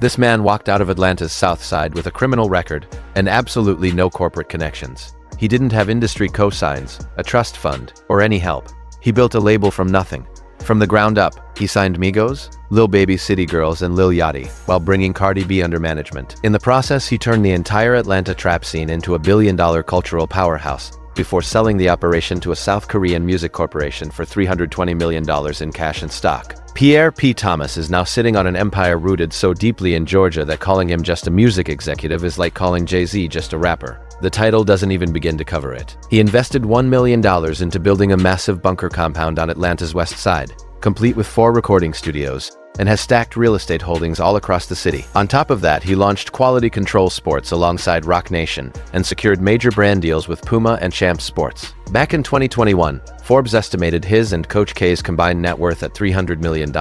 This man walked out of Atlanta's South Side with a criminal record and absolutely no corporate connections. He didn't have industry cosigns, a trust fund, or any help. He built a label from nothing. From the ground up, he signed Migos, Lil Baby City Girls, and Lil Yachty, while bringing Cardi B under management. In the process, he turned the entire Atlanta trap scene into a billion-dollar cultural powerhouse, before selling the operation to a South Korean music corporation for $320 million in cash and stock. Pierre P. Thomas is now sitting on an empire rooted so deeply in Georgia that calling him just a music executive is like calling Jay-Z just a rapper. The title doesn't even begin to cover it. He invested $1 million into building a massive bunker compound on Atlanta's west side, complete with 4 recording studios, and has stacked real estate holdings all across the city. On top of that, he launched Quality Control Sports alongside Roc Nation and secured major brand deals with Puma and Champs Sports. Back in 2021, Forbes estimated his and Coach K's combined net worth at $300 million.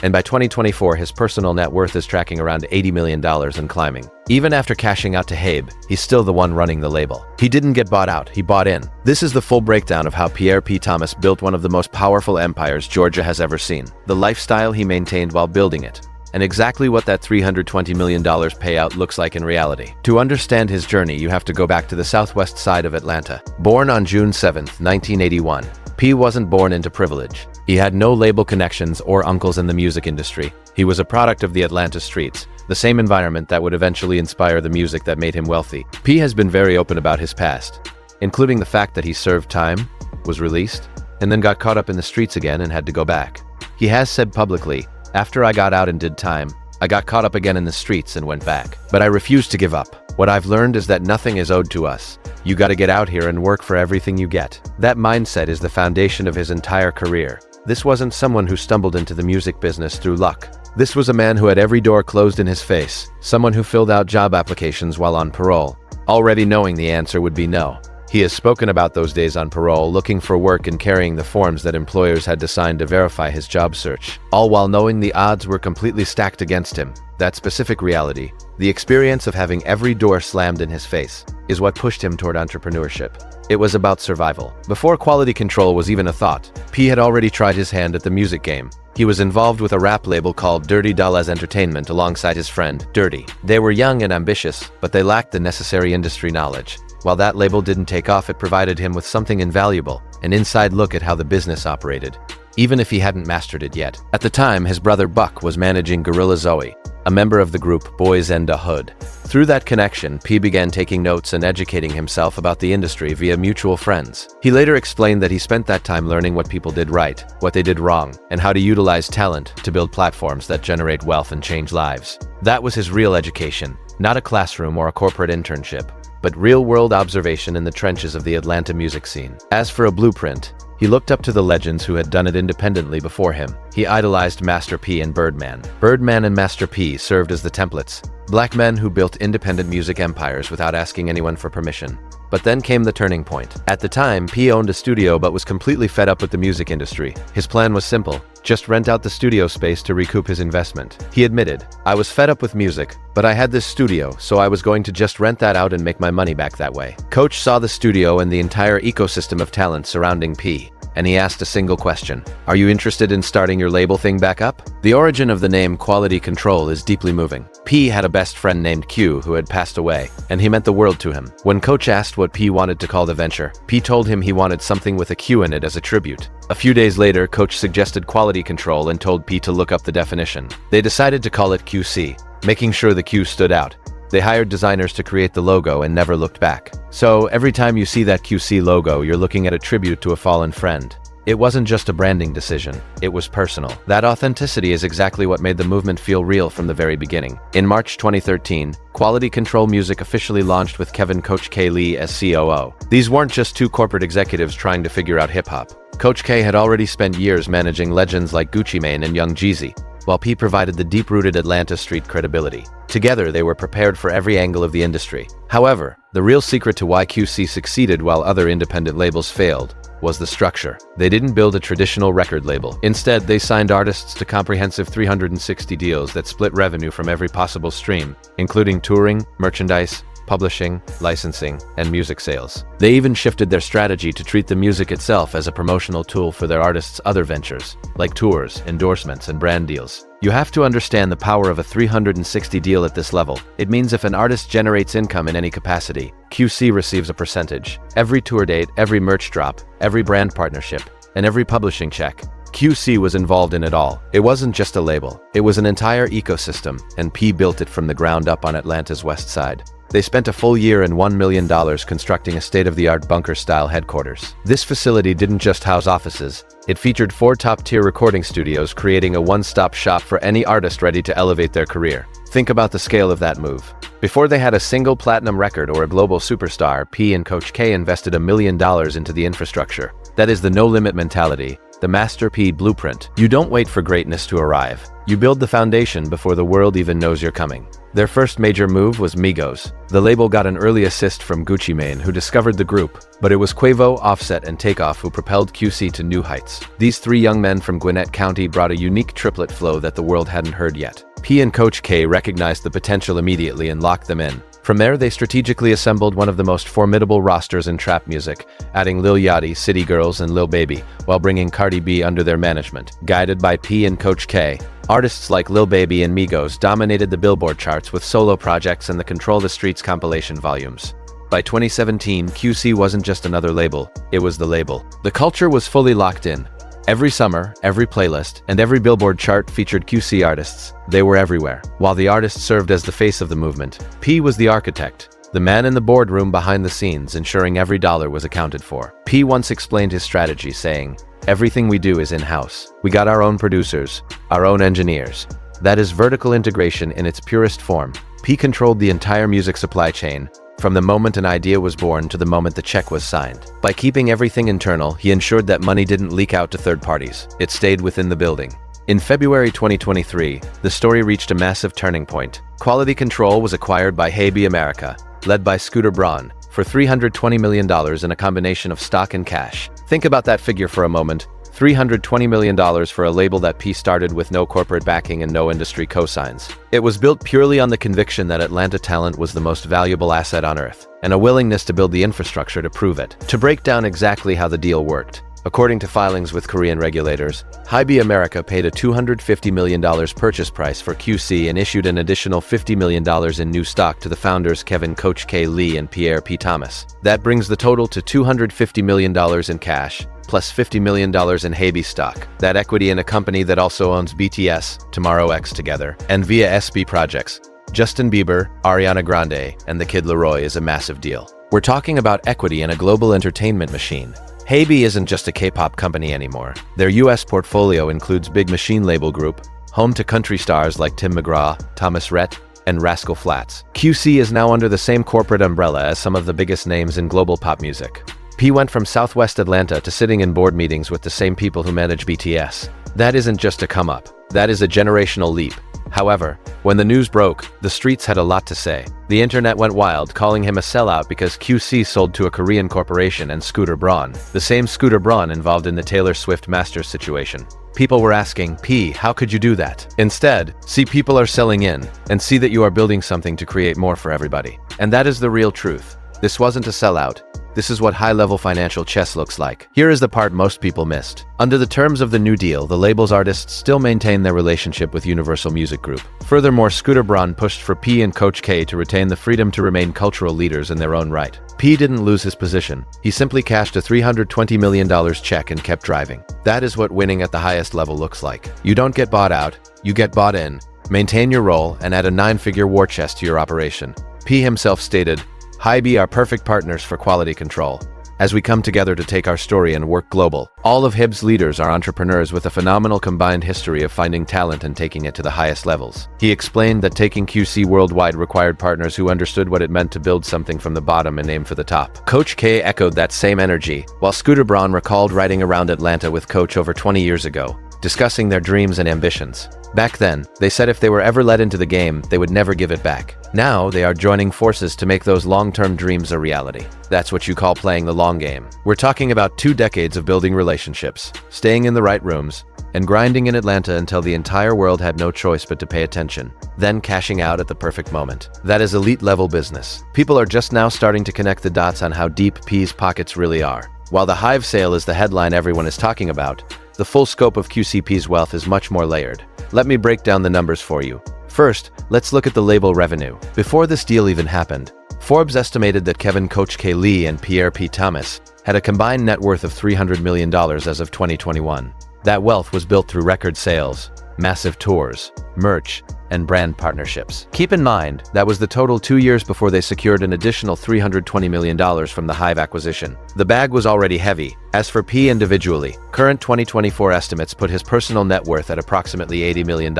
And by 2024, his personal net worth is tracking around $80 million and climbing. Even after cashing out to Habe, he's still the one running the label. He didn't get bought out, he bought in. This is the full breakdown of how Pierre P. Thomas built one of the most powerful empires Georgia has ever seen, the lifestyle he maintained while building it, and exactly what that $320 million payout looks like in reality. To understand his journey, you have to go back to the southwest side of Atlanta. Born on June 7, 1981, P wasn't born into privilege. He had no label connections or uncles in the music industry. He was a product of the Atlanta streets, the same environment that would eventually inspire the music that made him wealthy. P has been very open about his past, including the fact that he served time, was released, and then got caught up in the streets again and had to go back. He has said publicly, "After I got out and did time, I got caught up again in the streets and went back. But I refused to give up. What I've learned is that nothing is owed to us. You gotta get out here and work for everything you get." That mindset is the foundation of his entire career. This wasn't someone who stumbled into the music business through luck. This was a man who had every door closed in his face, someone who filled out job applications while on parole, already knowing the answer would be no. He has spoken about those days on parole, looking for work and carrying the forms that employers had to sign to verify his job search, all while knowing the odds were completely stacked against him. That specific reality, the experience of having every door slammed in his face, is what pushed him toward entrepreneurship. It was about survival. Before Quality Control was even a thought, P had already tried his hand at the music game. He was involved with a rap label called Dirty Dollaz Entertainment alongside his friend, Dirty. They were young and ambitious, but they lacked the necessary industry knowledge. While that label didn't take off, it provided him with something invaluable, an inside look at how the business operated, even if he hadn't mastered it yet. At the time, his brother Buck was managing Gorilla Zoe, a member of the group Boys and a Hood. Through that connection, P began taking notes and educating himself about the industry via mutual friends. He later explained that he spent that time learning what people did right, what they did wrong, and how to utilize talent to build platforms that generate wealth and change lives. That was his real education, not a classroom or a corporate internship, but real-world observation in the trenches of the Atlanta music scene. As for a blueprint, he looked up to the legends who had done it independently before him. He idolized Master P and Birdman. Birdman and Master P served as the templates, black men who built independent music empires without asking anyone for permission. But then came the turning point. At the time, P owned a studio but was completely fed up with the music industry. His plan was simple: just rent out the studio space to recoup his investment. He admitted, "I was fed up with music, but I had this studio, so I was going to just rent that out and make my money back that way." Coach saw the studio and the entire ecosystem of talent surrounding P, and he asked a single question: "Are you interested in starting your label thing back up?" The origin of the name Quality Control is deeply moving. P had a best friend named Q who had passed away, and he meant the world to him. When Coach asked what P wanted to call the venture, P told him he wanted something with a Q in it as a tribute. A few days later, Coach suggested Quality Control and told P to look up the definition. They decided to call it QC, making sure the Q stood out. They hired designers to create the logo and never looked back. So every time you see that QC logo, you're looking at a tribute to a fallen friend. It wasn't just a branding decision, it was personal. That authenticity is exactly what made the movement feel real from the very beginning. In March 2013, Quality Control Music officially launched with Kevin Coach K. Lee as COO. These weren't just two corporate executives trying to figure out hip-hop. Coach K had already spent years managing legends like Gucci Mane and Young Jeezy, while P provided the deep-rooted Atlanta street credibility. Together, they were prepared for every angle of the industry. However, the real secret to why QC succeeded while other independent labels failed was the structure. They didn't build a traditional record label. Instead, they signed artists to comprehensive 360 deals that split revenue from every possible stream, including touring, merchandise, publishing, licensing, and music sales. They even shifted their strategy to treat the music itself as a promotional tool for their artists' other ventures, like tours, endorsements, and brand deals. You have to understand the power of a 360 deal at this level. It means if an artist generates income in any capacity, QC receives a percentage. Every tour date, every merch drop, every brand partnership, and every publishing check. QC was involved in it all. It wasn't just a label. It was an entire ecosystem, and P built it from the ground up on Atlanta's west side. They spent a full year and $1 million constructing a state-of-the-art bunker-style headquarters. This facility didn't just house offices. It featured 4 top-tier recording studios, creating a one-stop shop for any artist ready to elevate their career. Think about the scale of that move. Before they had a single platinum record or a global superstar, P and Coach K invested $1 million into the infrastructure. That is the no-limit mentality, the Master P blueprint. You don't wait for greatness to arrive. You build the foundation before the world even knows you're coming. Their first major move was Migos. The label got an early assist from Gucci Mane, who discovered the group, but it was Quavo, Offset, and Takeoff who propelled QC to new heights. These 3 young men from Gwinnett County brought a unique triplet flow that the world hadn't heard yet. P and Coach K recognized the potential immediately and locked them in. From there, they strategically assembled one of the most formidable rosters in trap music, adding Lil Yachty, City Girls, and Lil Baby, while bringing Cardi B under their management. Guided by P and Coach K, artists like Lil Baby and Migos dominated the Billboard charts with solo projects and the Control the Streets compilation volumes. By 2017, QC wasn't just another label, it was the label. The culture was fully locked in. Every summer, every playlist, and every Billboard chart featured QC artists. They were everywhere. While the artists served as the face of the movement, P was the architect, the man in the boardroom behind the scenes, ensuring every dollar was accounted for. P once explained his strategy, saying, "Everything we do is in-house. We got our own producers, our own engineers." That is vertical integration in its purest form. P controlled the entire music supply chain, from the moment an idea was born to the moment the check was signed. By keeping everything internal, he ensured that money didn't leak out to third parties. It stayed within the building. In February 2023, the story reached a massive turning point. Quality Control was acquired by Hey America, led by Scooter Braun, for $320 million in a combination of stock and cash. Think about that figure for a moment. $320 million for a label that P started with no corporate backing and no industry cosigns. It was built purely on the conviction that Atlanta talent was the most valuable asset on earth, and a willingness to build the infrastructure to prove it. To break down exactly how the deal worked, according to filings with Korean regulators, Hey America paid a $250 million purchase price for QC and issued an additional $50 million in new stock to the founders Kevin Coach K. Lee and Pierre P. Thomas. That brings the total to $250 million in cash, plus $50 million in Hey stock. That equity in a company that also owns BTS, Tomorrow X Together, and via SB projects, Justin Bieber, Ariana Grande, and the Kid Laroi is a massive deal. We're talking about equity in a global entertainment machine. Hey isn't just a K-pop company anymore. Their US portfolio includes Big Machine label group, home to country stars like Tim McGraw, Thomas Rhett, and Rascal Flatts. QC is now under the same corporate umbrella as some of the biggest names in global pop music. P went from Southwest Atlanta to sitting in board meetings with the same people who manage BTS. That isn't just a come-up. That is a generational leap. However, when the news broke, the streets had a lot to say. The internet went wild, calling him a sellout because QC sold to a Korean corporation and Scooter Braun, the same Scooter Braun involved in the Taylor Swift Masters situation. People were asking, P, how could you do that? Instead, see people are selling in, and see that you are building something to create more for everybody. And that is the real truth. This wasn't a sellout. This is what high-level financial chess looks like. Here is the part most people missed. Under the terms of the new deal, the label's artists still maintain their relationship with Universal Music Group. Furthermore, Scooter Braun pushed for P and Coach K to retain the freedom to remain cultural leaders in their own right. P didn't lose his position. He simply cashed a $320 million check and kept driving. That is what winning at the highest level looks like. You don't get bought out, you get bought in, maintain your role, and add a 9-figure war chest to your operation. P himself stated, Hy-B are perfect partners for quality control. As we come together to take our story and work global, all of HIB's leaders are entrepreneurs with a phenomenal combined history of finding talent and taking it to the highest levels. He explained that taking QC worldwide required partners who understood what it meant to build something from the bottom and aim for the top. Coach K echoed that same energy, while Scooter Braun recalled riding around Atlanta with Coach over 20 years ago. discussing their dreams and ambitions. Back then, they said if they were ever let into the game, they would never give it back. Now, they are joining forces to make those long-term dreams a reality. That's what you call playing the long game. We're talking about 2 decades of building relationships, staying in the right rooms, and grinding in Atlanta until the entire world had no choice but to pay attention, then cashing out at the perfect moment. That is elite-level business. People are just now starting to connect the dots on how deep P's pockets really are. While the Hive sale is the headline everyone is talking about, the full scope of QCP's wealth is much more layered. Let me break down the numbers for you. First, let's look at the label revenue. Before this deal even happened, Forbes estimated that Kevin Coach K. Lee and Pierre P. Thomas had a combined net worth of $300 million as of 2021. That wealth was built through record sales, massive tours, merch, and brand partnerships. Keep in mind, that was the total 2 years before they secured an additional $320 million from the Hive acquisition. The bag was already heavy. As for P individually, current 2024 estimates put his personal net worth at approximately $80 million.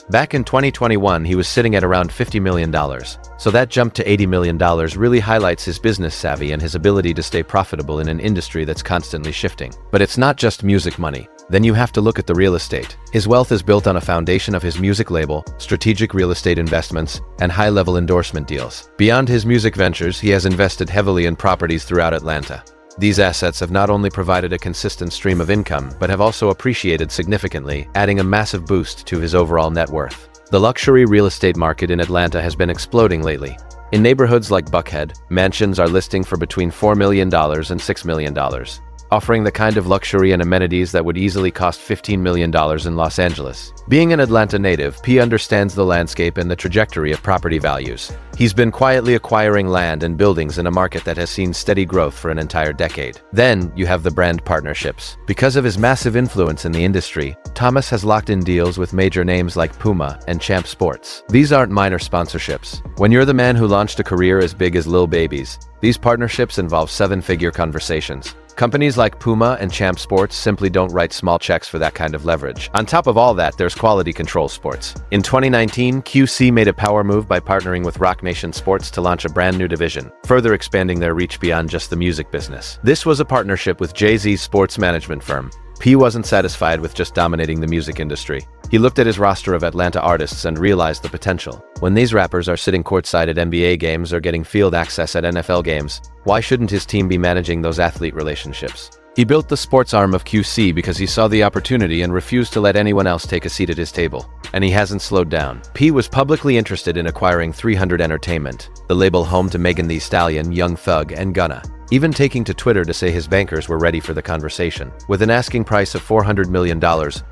Back in 2021, he was sitting at around $50 million. So that jump to $80 million really highlights his business savvy and his ability to stay profitable in an industry that's constantly shifting. But it's not just music money. Then you have to look at the real estate. His wealth is built on a foundation of his music label, strategic real estate investments, and high-level endorsement deals. Beyond his music ventures, he has invested heavily in properties throughout Atlanta. These assets have not only provided a consistent stream of income, but have also appreciated significantly, adding a massive boost to his overall net worth. The luxury real estate market in Atlanta has been exploding lately. In neighborhoods like Buckhead, mansions are listing for between $4 million and $6 million. Offering the kind of luxury and amenities that would easily cost $15 million in Los Angeles. Being an Atlanta native, P understands the landscape and the trajectory of property values. He's been quietly acquiring land and buildings in a market that has seen steady growth for an entire decade. Then, you have the brand partnerships. Because of his massive influence in the industry, Thomas has locked in deals with major names like Puma and Champ Sports. These aren't minor sponsorships. When you're the man who launched a career as big as Lil Baby's, these partnerships involve 7-figure conversations. Companies like Puma and Champ Sports simply don't write small checks for that kind of leverage. On top of all that, there's Quality Control Sports. In 2019, QC made a power move by partnering with Roc Nation Sports to launch a brand new division, further expanding their reach beyond just the music business. This was a partnership with Jay-Z's sports management firm. P wasn't satisfied with just dominating the music industry. He looked at his roster of Atlanta artists and realized the potential. When these rappers are sitting courtside at NBA games or getting field access at NFL games, why shouldn't his team be managing those athlete relationships? He built the sports arm of QC because he saw the opportunity and refused to let anyone else take a seat at his table. And he hasn't slowed down. P was publicly interested in acquiring 300 Entertainment, the label home to Megan Thee Stallion, Young Thug, and Gunna. Even taking to Twitter to say his bankers were ready for the conversation. With an asking price of $400 million,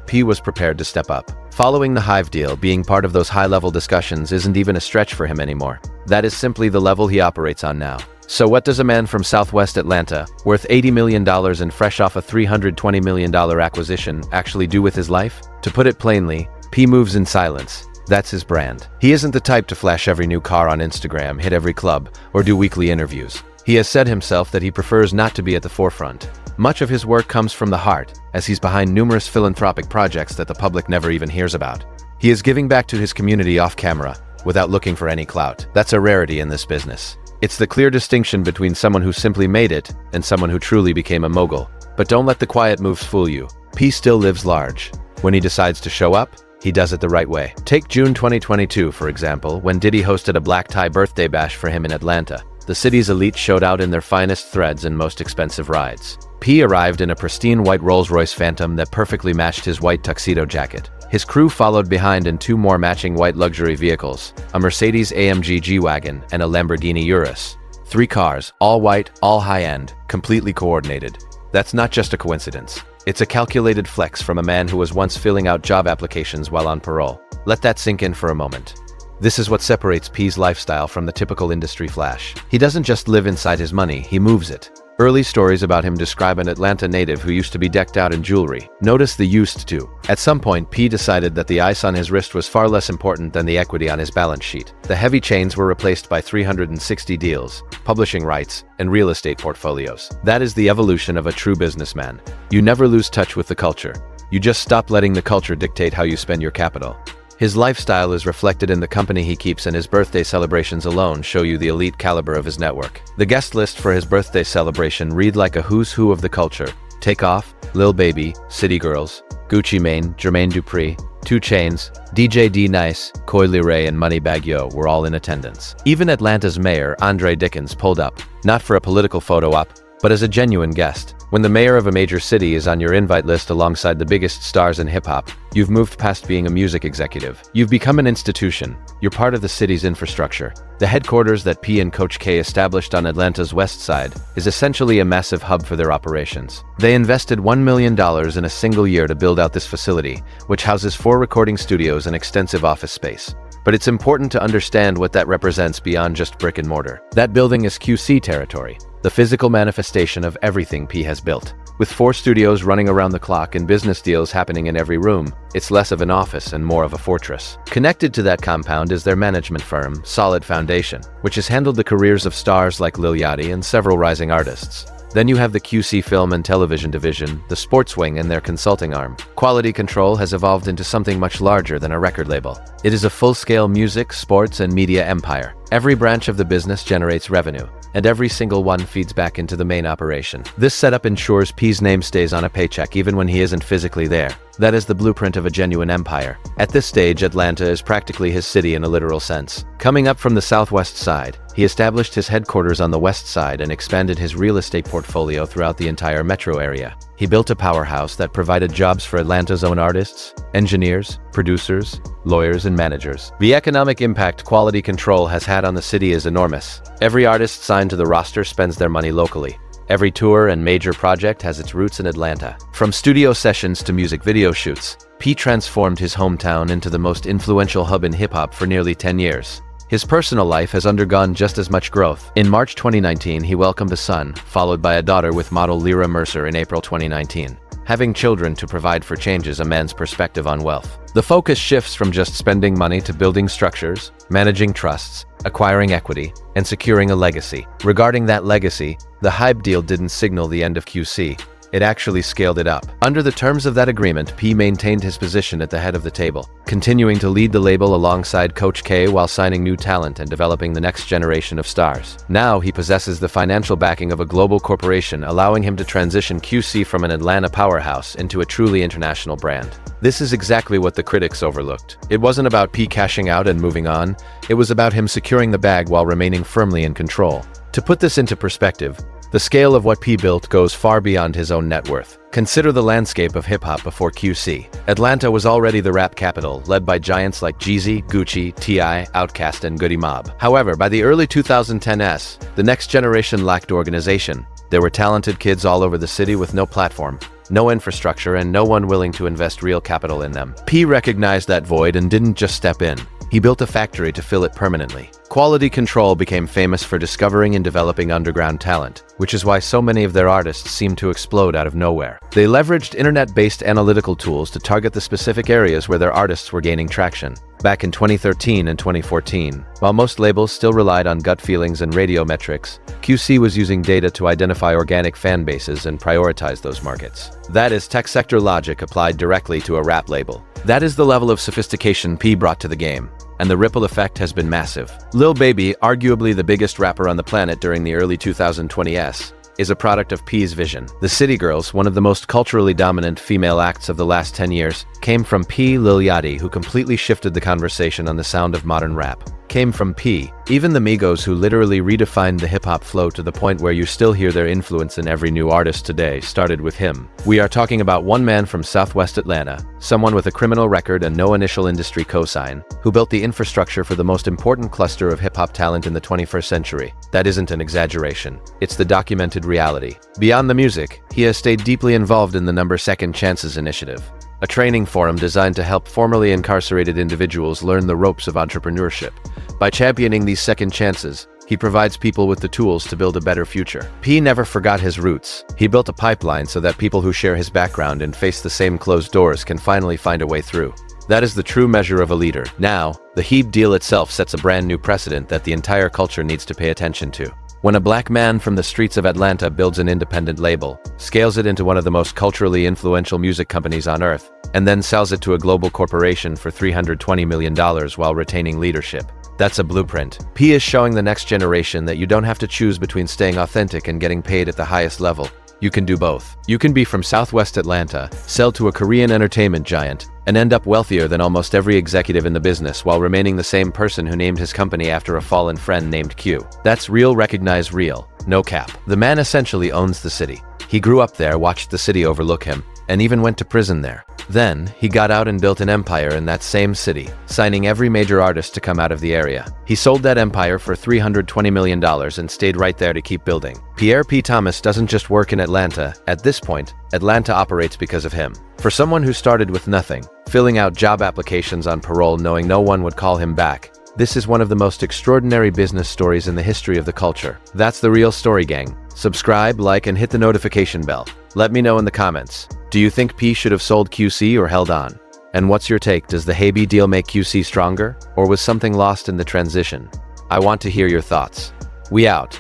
P was prepared to step up. Following the Hive deal, being part of those high-level discussions isn't even a stretch for him anymore. That is simply the level he operates on now. So what does a man from Southwest Atlanta, worth $80 million and fresh off a $320 million acquisition, actually do with his life? To put it plainly, P moves in silence. That's his brand. He isn't the type to flash every new car on Instagram, hit every club, or do weekly interviews. He has said himself that he prefers not to be at the forefront. Much of his work comes from the heart, as he's behind numerous philanthropic projects that the public never even hears about. He is giving back to his community off camera, without looking for any clout. That's a rarity in this business. It's the clear distinction between someone who simply made it and someone who truly became a mogul. But don't let the quiet moves fool you. P still lives large. When he decides to show up, he does it the right way. Take June 2022, for example, when Diddy hosted a black tie birthday bash for him in Atlanta. The city's elite showed out in their finest threads and most expensive rides. P arrived in a pristine white Rolls-Royce Phantom that perfectly matched his white tuxedo jacket. His crew followed behind in 2 more matching white luxury vehicles, a Mercedes-AMG G-Wagon and a Lamborghini Urus. 3 cars, all white, all high-end, completely coordinated. That's not just a coincidence. It's a calculated flex from a man who was once filling out job applications while on parole. Let that sink in for a moment. This is what separates P's lifestyle from the typical industry flash. He doesn't just live inside his money, he moves it. Early stories about him describe an Atlanta native who used to be decked out in jewelry. Notice the used to. At some point, P decided that the ice on his wrist was far less important than the equity on his balance sheet. The heavy chains were replaced by 360 deals, publishing rights, and real estate portfolios. That is the evolution of a true businessman. You never lose touch with the culture. You just stop letting the culture dictate how you spend your capital. His lifestyle is reflected in the company he keeps, and his birthday celebrations alone show you the elite caliber of his network. The guest list for his birthday celebration read like a who's who of the culture. Takeoff, Lil Baby, City Girls, Gucci Mane, Jermaine Dupri, 2 Chainz, DJ D Nice, Coi Leray, and Moneybagg Yo were all in attendance. Even Atlanta's mayor, Andre Dickens, pulled up, not for a political photo op, but as a genuine guest. When the mayor of a major city is on your invite list alongside the biggest stars in hip-hop, you've moved past being a music executive. You've become an institution. You're part of the city's infrastructure. The headquarters that P and Coach K established on Atlanta's west side is essentially a massive hub for their operations. They invested $1 million in a single year to build out this facility, which houses 4 recording studios and extensive office space. But it's important to understand what that represents beyond just brick and mortar. That building is QC territory, the physical manifestation of everything P has built. With 4 studios running around the clock and business deals happening in every room, it's less of an office and more of a fortress. Connected to that compound is their management firm, Solid Foundation, which has handled the careers of stars like Lil Yachty and several rising artists. Then you have the QC Film and Television Division, the sports wing, and their consulting arm. Quality control has evolved into something much larger than a record label. It is a full-scale music, sports, and media empire. Every branch of the business generates revenue, and every single one feeds back into the main operation. This setup ensures P's name stays on a paycheck even when he isn't physically there. That is the blueprint of a genuine empire. At this stage, Atlanta is practically his city in a literal sense. Coming up from the southwest side, he established his headquarters on the west side and expanded his real estate portfolio throughout the entire metro area. He built a powerhouse that provided jobs for Atlanta's own artists, engineers, producers, lawyers, and managers. The economic impact quality control has had on the city is enormous. Every artist signed to the roster spends their money locally. Every tour and major project has its roots in Atlanta. From studio sessions to music video shoots, P transformed his hometown into the most influential hub in hip-hop for nearly 10 years. His personal life has undergone just as much growth. In March 2019, he welcomed a son, followed by a daughter with model Lyra Mercer in April 2019. Having children to provide for changes a man's perspective on wealth. The focus shifts from just spending money to building structures, managing trusts, acquiring equity, and securing a legacy. Regarding that legacy, the Hype deal didn't signal the end of QC. It actually scaled it up. Under the terms of that agreement, P maintained his position at the head of the table, continuing to lead the label alongside Coach K while signing new talent and developing the next generation of stars. Now he possesses the financial backing of a global corporation, allowing him to transition QC from an Atlanta powerhouse into a truly international brand. This is exactly what the critics overlooked. It wasn't about P cashing out and moving on. It was about him securing the bag while remaining firmly in control. To put this into perspective, the scale of what P built goes far beyond his own net worth. Consider the landscape of hip-hop before QC. Atlanta was already the rap capital, led by giants like Jeezy, Gucci, T.I., Outkast, and Goody Mob. However, by the early 2010s, the next generation lacked organization. There were talented kids all over the city with no platform, no infrastructure, and no one willing to invest real capital in them. P recognized that void and didn't just step in. He built a factory to fill it permanently. Quality Control became famous for discovering and developing underground talent, which is why so many of their artists seemed to explode out of nowhere. They leveraged internet-based analytical tools to target the specific areas where their artists were gaining traction. Back in 2013 and 2014, while most labels still relied on gut feelings and radio metrics, QC was using data to identify organic fan bases and prioritize those markets. That is tech sector logic applied directly to a rap label. That is the level of sophistication P brought to the game, and the ripple effect has been massive. Lil Baby, arguably the biggest rapper on the planet during the early 2020s, is a product of P's vision. The City Girls, one of the most culturally dominant female acts of the last 10 years, came from P. Lil Yachty, who completely shifted the conversation on the sound of modern rap. Came from P. Even the Migos, who literally redefined the hip-hop flow to the point where you still hear their influence in every new artist today, started with him. We are talking about one man from Southwest Atlanta, someone with a criminal record and no initial industry cosign, who built the infrastructure for the most important cluster of hip-hop talent in the 21st century. That isn't an exaggeration. It's the documented reality. Beyond the music, he has stayed deeply involved in the Second Chances initiative, a training forum designed to help formerly incarcerated individuals learn the ropes of entrepreneurship. By championing these second chances, he provides people with the tools to build a better future. P never forgot his roots. He built a pipeline so that people who share his background and face the same closed doors can finally find a way through. That is the true measure of a leader. Now, the Heap deal itself sets a brand new precedent that the entire culture needs to pay attention to. When a black man from the streets of Atlanta builds an independent label, scales it into one of the most culturally influential music companies on earth, and then sells it to a global corporation for $320 million while retaining leadership, that's a blueprint. P is showing the next generation that you don't have to choose between staying authentic and getting paid at the highest level. You can do both. You can be from Southwest Atlanta, sell to a Korean entertainment giant, and end up wealthier than almost every executive in the business while remaining the same person who named his company after a fallen friend named Q. That's real, recognize real. No cap. The man essentially owns the city. He grew up there, watched the city overlook him, and even went to prison there. Then, he got out and built an empire in that same city, signing every major artist to come out of the area. He sold that empire for $320 million and stayed right there to keep building. Pierre P. Thomas doesn't just work in Atlanta. At this point, Atlanta operates because of him. For someone who started with nothing, filling out job applications on parole knowing no one would call him back, this is one of the most extraordinary business stories in the history of the culture. That's the real story, gang. Subscribe, like, and hit the notification bell. Let me know in the comments. Do you think P should have sold QC or held on? And what's your take? Does the Haby deal make QC stronger? Or was something lost in the transition? I want to hear your thoughts. We out.